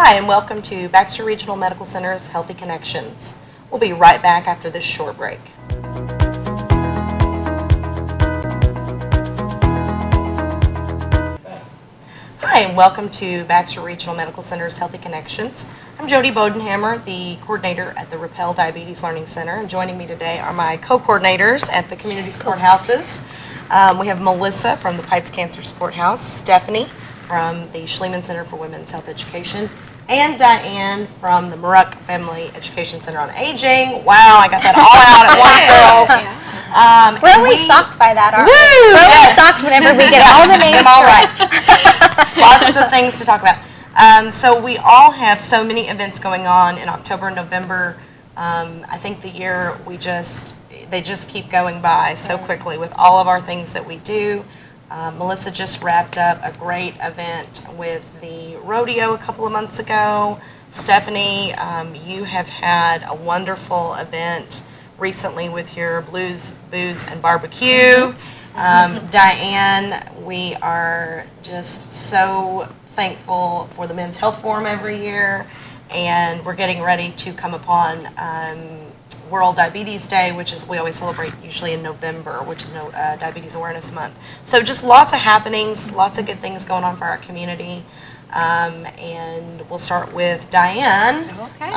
Hi, and welcome to Baxter Regional Medical Center's Healthy Connections. We'll be right back after this short break. Hi, and welcome to Baxter Regional Medical Center's Healthy Connections. I'm Jody Bodenhammer, the coordinator at the Rappel Diabetes Learning Center, and joining me today are my co-coordinators at the community support houses. We have Melissa from the Pikes Cancer Support House, Stephanie from the Schliemann Center for Women's Health Education, and Diane from the Muruck Family Education Center on Aging. Wow, I got that all out at once, girls. We're always shocked by that, aren't we? Woo, We're always yes. shocked whenever we get all the names all right. Lots of things to talk about. So we all have so many events going on in October and November. I think the year they just keep going by so quickly with all of our things that we do. Melissa just wrapped up a great event with the rodeo a couple of months ago. Stephanie, you have had a wonderful event recently with your Blues, Booze, and Barbecue. Diane, we are just so thankful for the Men's Health Forum every year, and we're getting ready to come upon World Diabetes Day, which is we always celebrate usually in November, which is Diabetes Awareness Month. So just lots of happenings, lots of good things going on for our community. And we'll start with Diane. Okay.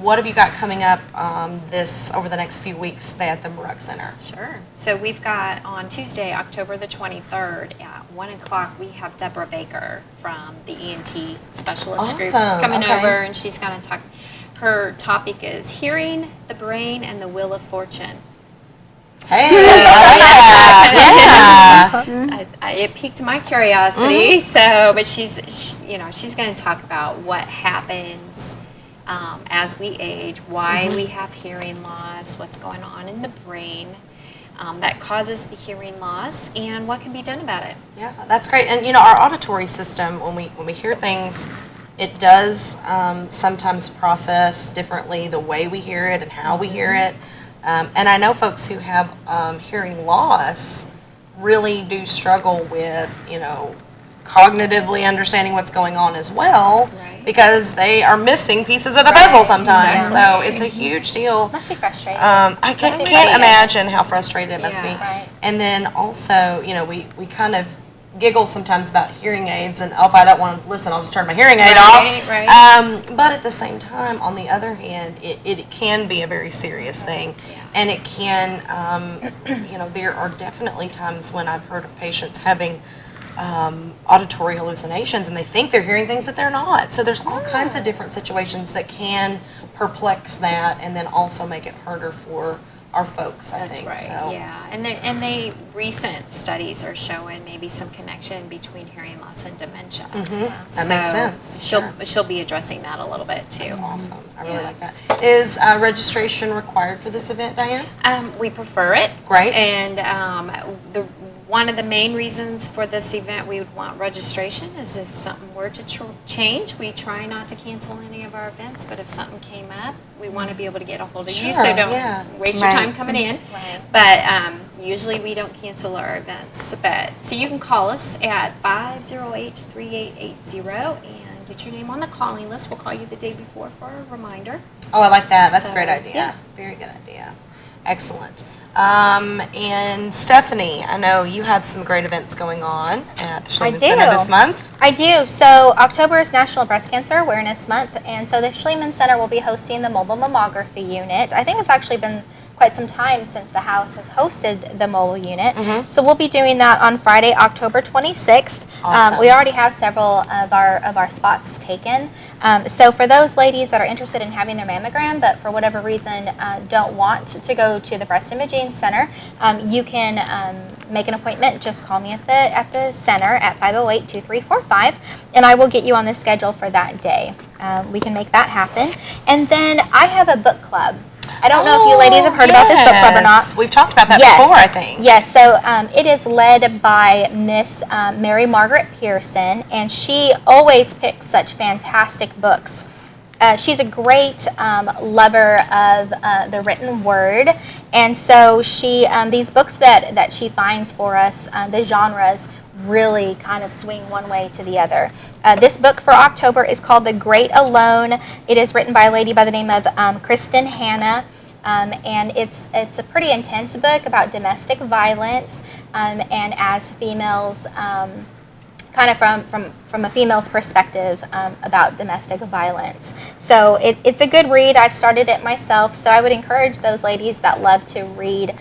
What have you got coming up over the next few weeks at the Muruck Center? Sure. So we've got on Tuesday, October the 23rd at 1 o'clock, we have Deborah Baker from the ENT Specialist Group coming over, and she's going to talk. Her topic is Hearing, the Brain, and the Wheel of Fortune. Hey, I like that. It piqued my curiosity. So, but she's going to talk about what happens as we age, why we have hearing loss, what's going on in the brain that causes the hearing loss, and what can be done about it. Yeah, that's great. And our auditory system, when we hear things, it does sometimes process differently the way we hear it and how we hear it. And I know folks who have hearing loss really do struggle with, cognitively understanding what's going on as well, because they are missing pieces of the puzzle sometimes. Exactly. So it's a huge deal. Must be frustrating. I can't imagine how frustrated it must be. Right. And then also, we kind of giggle sometimes about hearing aids, and if I don't want to listen, I'll just turn my hearing aid off. Right. But at the same time, on the other hand, it can be a very serious thing, and it can, there are definitely times when I've heard of patients having auditory hallucinations, and they think they're hearing things that they're not. So there's all kinds of different situations that can perplex that, and then also make it harder for our folks, I think. That's right. So. Yeah, and recent studies are showing maybe some connection between hearing loss and dementia. That makes sense. She'll be addressing that a little bit too. That's awesome. I really like that. Is registration required for this event, Diane? We prefer it. Great. And one of the main reasons for this event we would want registration is if something were to change. We try not to cancel any of our events, but if something came up, we want to be able to get a hold of you, so don't waste your time coming in. Right. But usually we don't cancel our events. So you can call us at 508-3880 and get your name on the calling list. We'll call you the day before for a reminder. Oh, I like that. That's a So, great idea. yeah. Very good idea. Excellent. And Stephanie, I know you had some great events going on at the Schliemann Center this month. I do. So October is National Breast Cancer Awareness Month, and so the Schliemann Center will be hosting the mobile mammography unit. I think it's actually been quite some time since the house has hosted the mobile unit. So we'll be doing that on Friday, October 26th. Awesome. We already have several of our spots taken. So for those ladies that are interested in having their mammogram, but for whatever reason don't want to go to the breast imaging center, you can make an appointment. Just call me at the center at 508-2345, and I will get you on the schedule for that day. We can make that happen. And then I have a book club. I don't know if you ladies have heard about this book club or not. We've talked about that before, I think. Yes, so it is led by Miss Mary Margaret Pearson, and she always picks such fantastic books. She's a great lover of the written word, and so she these books that she finds for us, the genres really kind of swing one way to the other. This book for October is called The Great Alone. It is written by a lady by the name of Kristen Hanna, and it's a pretty intense book about domestic violence, and as females, kind of from a female's perspective about domestic violence. So it's a good read. I've started it myself, so I would encourage those ladies that love to read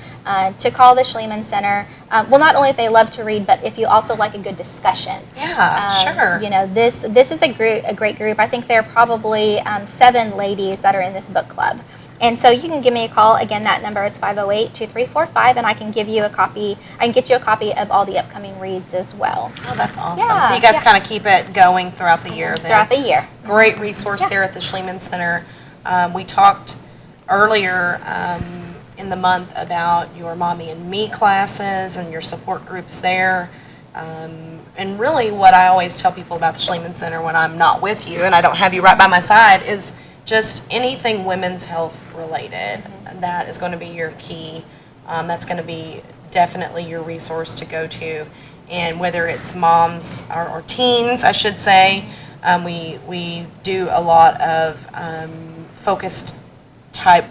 to call the Schliemann Center. Well, not only if they love to read, but if you also like a good discussion. Yeah, sure. You know, this is a great group. I think there are probably 7 ladies that are in this book club. And so you can give me a call. Again, that number is 508-2345, and I can give you a copy. I can get you a copy of all the upcoming reads as well. Oh, that's awesome. Yeah, So you guys yeah. kind of keep it going throughout the year then. Throughout the year. Great resource there at the Schliemann Center. We talked earlier in the month about your Mommy and Me classes and your support groups there. And really what I always tell people about the Schliemann Center when I'm not with you and I don't have you right by my side is just anything women's health related. That is going to be your key. That's going to be definitely your resource to go to. And whether it's moms or teens, I should say, we do a lot of focused type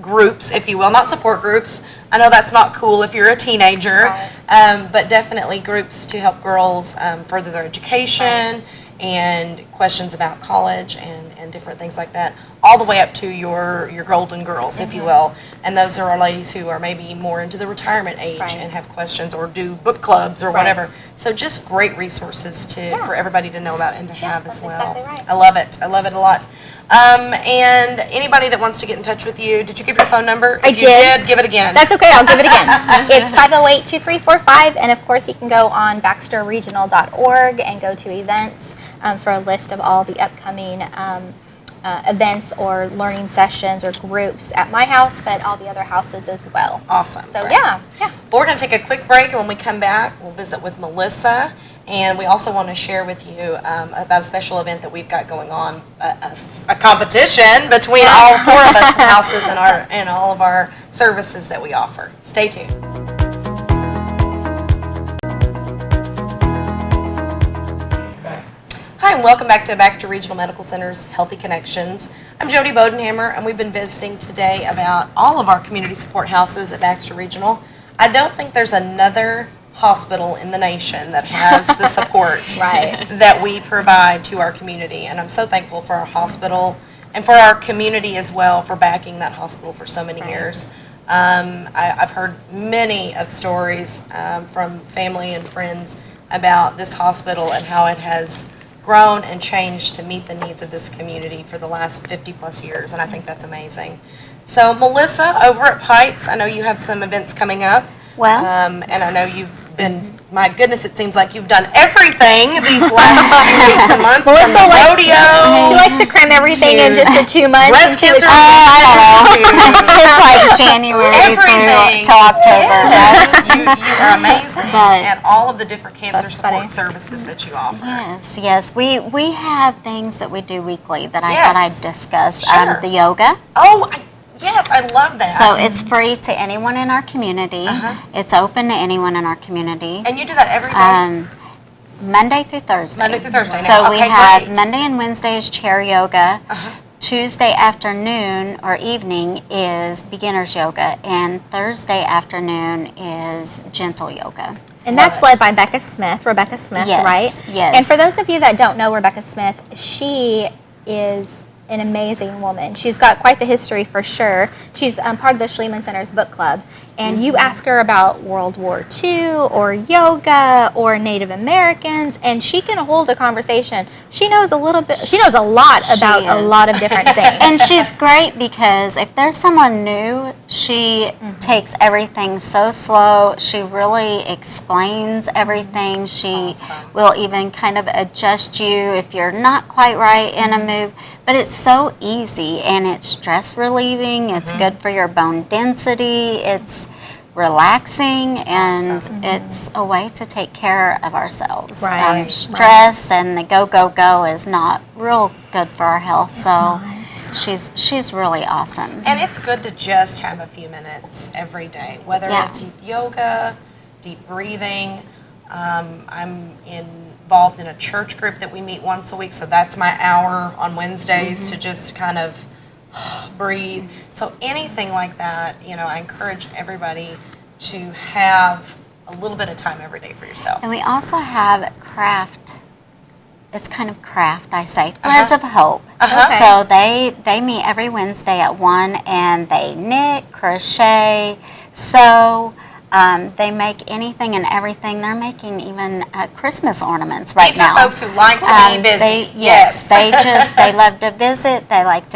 groups, if you will, not support groups. I know that's not cool if you're a teenager, Right. but definitely groups to help girls further their education and questions about college and different things like that, all the way up to your golden girls, if you will. And those are our ladies who are maybe more into the retirement age Right. and have questions or do book clubs or Right. whatever. So just great resources for everybody to know about and to have as that's well. exactly right. I love it. I love it a lot. And anybody that wants to get in touch with you, did you give your phone number? I If you did. did, give it again. That's okay. I'll give it again. It's 508-2345, and of course you can go on baxterregional.org and go to events for a list of all the upcoming events or learning sessions or groups at my house, but all the other houses as well. Awesome. So Great. yeah. Well, we're going to take a quick break, and when we come back, we'll visit with Melissa. And we also want to share with you about a special event that we've got going on, a competition between all 4 of us houses and all of our services that we offer. Stay tuned. Hi, and welcome back to Baxter Regional Medical Center's Healthy Connections. I'm Jody Bodenhammer, and we've been visiting today about all of our community support houses at Baxter Regional. I don't think there's another hospital in the nation that has the support Right. that we provide to our community, and I'm so thankful for our hospital and for our community as well for backing that hospital for so many years. I've heard many of stories from family and friends about this hospital and how it has grown and changed to meet the needs of this community for the last 50 plus years, and I think that's amazing. So Melissa, over at Pikes, I know you have some events coming up. Well, And I know you've been, my goodness, it seems like you've done everything these last few weeks and months. From Melissa the likes, rodeo. she likes to cram everything in just in 2 months. Breast and see what cancer. she- it's like January Everything. till October. Yes, you are amazing But- at all of the different cancer That's support funny. services that you offer. Yes. We have things that we do weekly that I Yes. thought I'd discuss. Sure. The yoga. Oh, yes, I love that. So it's free to anyone in our community. Uh-huh. It's open to anyone in our community. And you do that every day? Monday through Thursday. Monday through Thursday. So Now, we okay, have great. Monday and Wednesdays chair yoga. Uh-huh. Tuesday afternoon or evening is beginner's yoga, and Thursday afternoon is gentle yoga. And that's led by Rebecca Smith, Yes, right? yes. And for those of you that don't know Rebecca Smith, she is an amazing woman. She's got quite the history for sure. She's part of the Schliemann Center's book club. And you ask her about World War II or yoga or Native Americans, and she can hold a conversation. She knows a little bit, she knows a lot about a is. lot of different things. And she's great because if there's someone new, she takes everything so slow. She really explains everything. She Awesome. will even kind of adjust you if you're not quite right in a move. But it's so easy, and it's stress relieving. It's good for your bone density. It's relaxing, and Awesome. it's a way to take care of ourselves. Right, Stress and the go is not real good for our health. So she's really awesome. And it's good to just have a few minutes every day, whether Yeah. it's yoga, deep breathing, I'm involved in a church group that we meet once a week, so that's my hour on Wednesdays to just kind of breathe. So anything like that, I encourage everybody to have a little bit of time every day for yourself. And we also have craft. It's kind of craft, I say, Threads of Hope. Okay. So they meet every Wednesday at 1, and they knit, crochet, sew. They make anything and everything. They're making even Christmas ornaments right These now. are folks who like to be busy. Yes, they love to visit. They like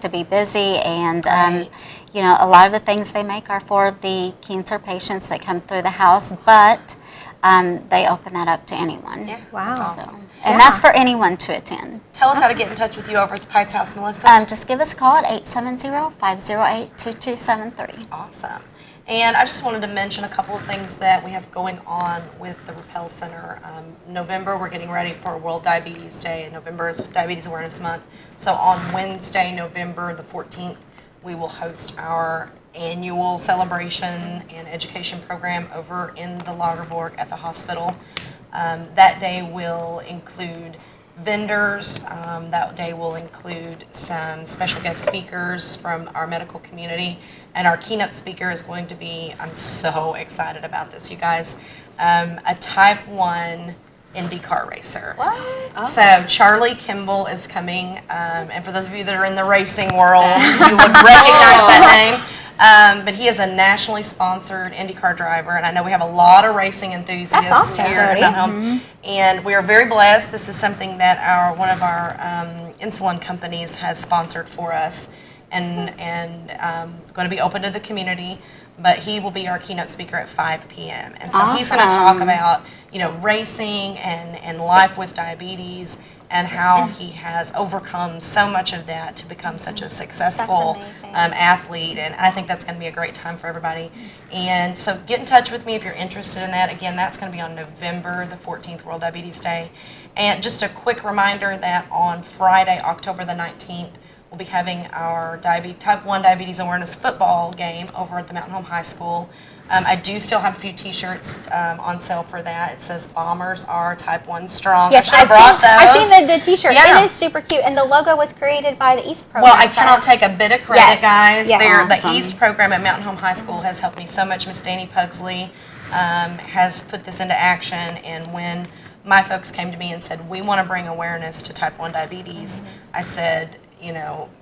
to be busy, and Right. a lot of the things they make are for the cancer patients that come through the house, but they open that up to anyone. Yeah. Wow. That's So, awesome. and that's for anyone to attend. Tell us how to get in touch with you over at the Pites House, Melissa. Just give us a call at 870-508-2273. Awesome. And I just wanted to mention a couple of things that we have going on with the Rappel Center. November, we're getting ready for World Diabetes Day, and November is Diabetes Awareness Month. So on Wednesday, November the 14th, we will host our annual celebration and education program over in the Lagerborg at the hospital. That day will include vendors. That day will include some special guest speakers from our medical community. And our keynote speaker is going to be, I'm so excited about this, you guys, a Type 1 IndyCar racer. What? So Charlie Kimball is coming, and for those of you that are in the racing world, you would recognize that name. But he is a nationally sponsored IndyCar driver, and I know we have a lot of racing enthusiasts That's awesome, here at Jody. Mount Home. And we are very blessed. This is something that one of our insulin companies has sponsored for us, and going to be open to the community. But he will be our keynote speaker at 5 p.m. And so he's going to talk Awesome. about racing and life with diabetes, and how he has overcome so much of that to become such a successful amazing. athlete. And I think that's going to be a great time for everybody. And so get in touch with me if you're interested in that. Again, that's going to be on November the 14th, World Diabetes Day. And just a quick reminder that on Friday, October the 19th, we'll be having our Type 1 Diabetes Awareness football game over at the Mountain Home High School. I do still have a few T-shirts on sale for that. It says "Bombers are Type 1 strong." Yes, I should have brought those. I've seen the T-shirt. Yeah. It is super cute, and the logo was created by the East program. Well, I cannot take a bit of credit, Yes. guys. Yes. The Awesome. East program at Mountain Home High School has helped me so much. Miss Danny Pugsley has put this into action, and when my folks came to me and said, we want to bring awareness to Type 1 diabetes, I said,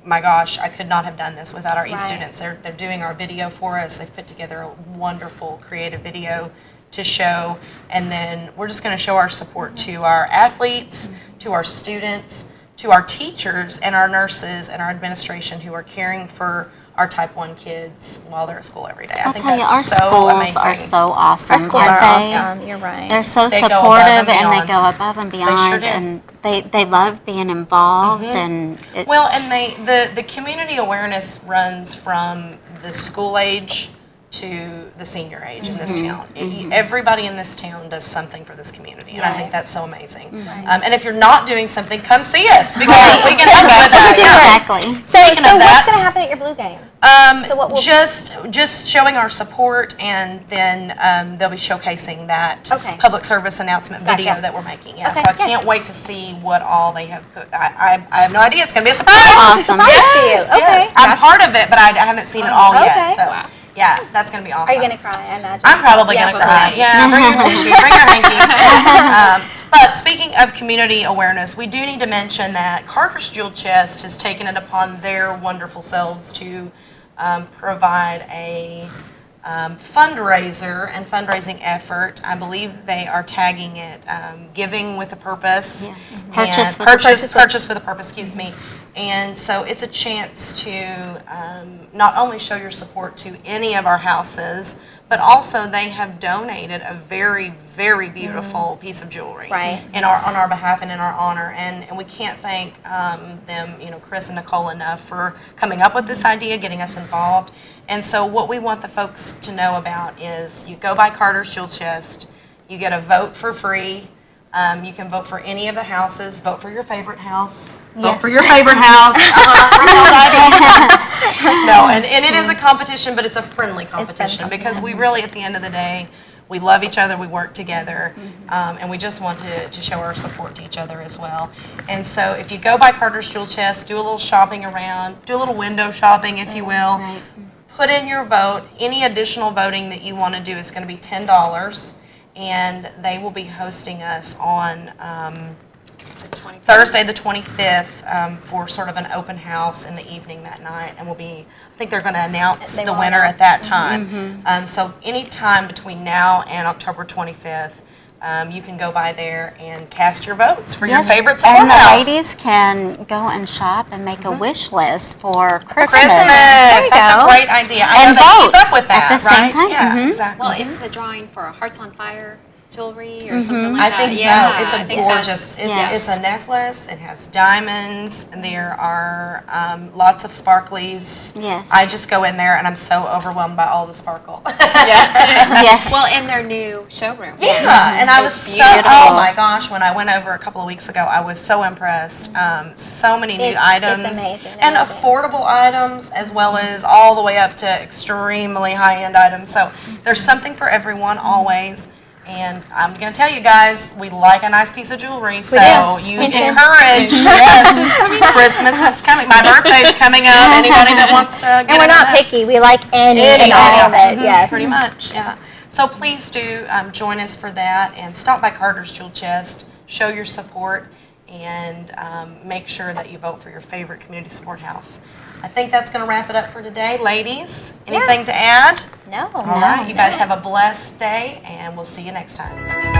my gosh, I could not have done this without our East Right. students. They're doing our video for us. They've put together a wonderful creative video to show, and then we're just going to show our support to our athletes, to our students, to our teachers and our nurses and our administration who are caring for our Type 1 kids while they're at school every day. I I'll think tell you, our that's so schools amazing. are so awesome. Our schools are aren't they? awesome. You're right. They're so They go above supportive, and and beyond. they go above and beyond, sure do. and they love being involved. And Well, and the community awareness runs from the school age to the senior age in this town. Everybody in this town does something for this community, and I think Yes. that's so amazing. And if you're not doing something, come see us, because we can help you with that. exactly. So Speaking of what's that- going to happen at your Blue game? So what will- just showing our support, and then they'll be showcasing that Okay. public service announcement video Gotcha. that we're making. Yeah, Okay, so I good. can't wait to see what all they have put. I have no idea. It's going to be a surprise. Awesome. Surprise to you. Yes, Okay. yes. I'm part of it, but I haven't seen it all Okay. yet. So Wow. yeah, that's going to be awesome. Are you going to cry? I imagine. I'm probably Yeah, going to cry. right. Yeah, bring your tissue, bring your hankies. But speaking of community awareness, we do need to mention that Carter's Jewel Chest has taken it upon their wonderful selves to provide a fundraiser and fundraising effort. I believe they are tagging it Giving with a Purpose. Yes. And Purchase Purchase with a Purpose, excuse me. And so it's a chance to not only show your support to any of our houses, but also they have donated a very, very beautiful piece of jewelry Right. on our behalf and in our honor. And we can't thank them, Chris and Nicole, enough for coming up with this idea, getting us involved. And so what we want the folks to know about is you go by Carter's Jewel Chest, you get a vote for free. You can vote for any of the houses. Vote for your favorite house. Vote Yes. for your favorite house. No, and it is a competition, but it's a friendly competition friendly, because we really, at the end of the day, We love each other, we work together, and we just want to show our support to each other as well. And so if you go by Carter's Jewel Chest, do a little shopping around, do a little window shopping, if you will. Right. Put in your vote. Any additional voting that you want to do is going to be $10, and they will be hosting us on Thursday the 25th for sort of an open house in the evening that night, and I think they're going to announce They the will winner announce. at that time. So any time between now and October 25th, you can go by there and cast your votes for your Yes, favorite and the schoolhouse. ladies can go and shop and make a wish list for Christmas. Christmas. you That's go. a great idea. I And know they keep vote up with that, at the same right? time. Yeah, Mhm. exactly. Well, it's the drawing for a Hearts on Fire jewelry or something like I that. think Yeah, so. It's I a think gorgeous. that's- Yes. It's a necklace. It has diamonds. There are lots of sparklies. Yes. I just go in there and I'm so overwhelmed by all the sparkle. Yes. Well, in their new showroom. Yeah, and I was It's so, beautiful. oh my gosh, when I went over a couple of weeks ago, I was so impressed. So many new It's items. amazing, And amazing. affordable items as well as all the way up to extremely high-end items. So there's something for everyone always. And I'm going to tell you guys, we like a nice piece of jewelry. So Yes, you we do. encourage, yes, Christmas is coming. My birthday's coming up. Anybody that wants to get And we're into not that. picky. We like any Any and all of item. it. Yes. Pretty much, yeah. So please do join us for that and stop by Carter's Jewel Chest, show your support, and make sure that you vote for your favorite community support house. I think that's going to wrap it up for today. Ladies, anything to add? No. All right, you guys have a blessed day, and we'll see you next time.